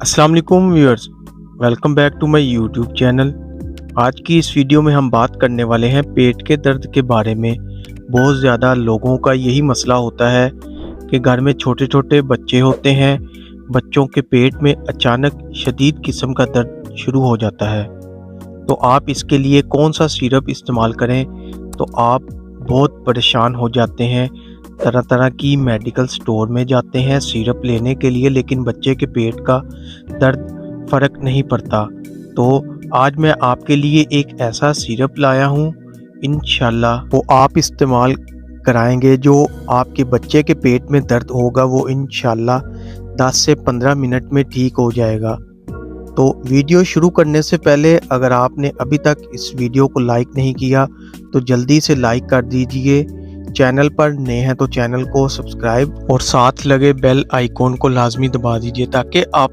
अस्सलाम वालेकुम viewers, welcome back to my YouTube channel. आज की इस वीडियो में हम बात करने वाले हैं पेट के दर्द के बारे में। बहुत ज़्यादा लोगों का यही मसला होता है कि घर में छोटे छोटे बच्चे होते हैं, बच्चों के पेट में अचानक शदीद किस्म का दर्द शुरू हो जाता है। तो आप इसके लिए कौन सा सिरप इस्तेमाल करें, तो आप बहुत परेशान हो जाते हैं। तरह तरह की मेडिकल स्टोर में जाते हैं सिरप लेने के लिए, लेकिन बच्चे के पेट का दर्द फ़र्क नहीं पड़ता। तो आज मैं आपके लिए एक ऐसा सिरप लाया हूँ, इंशाल्लाह वो आप इस्तेमाल कराएंगे, जो आपके बच्चे के पेट में दर्द होगा वो इंशाल्लाह 10 से 15 मिनट में ठीक हो जाएगा। तो वीडियो शुरू करने से पहले अगर आपने अभी तक इस वीडियो को लाइक नहीं किया तो जल्दी से लाइक कर दीजिए। चैनल पर नए हैं तो चैनल को सब्सक्राइब और साथ लगे बेल आइकॉन को लाजमी दबा दीजिए ताकि आप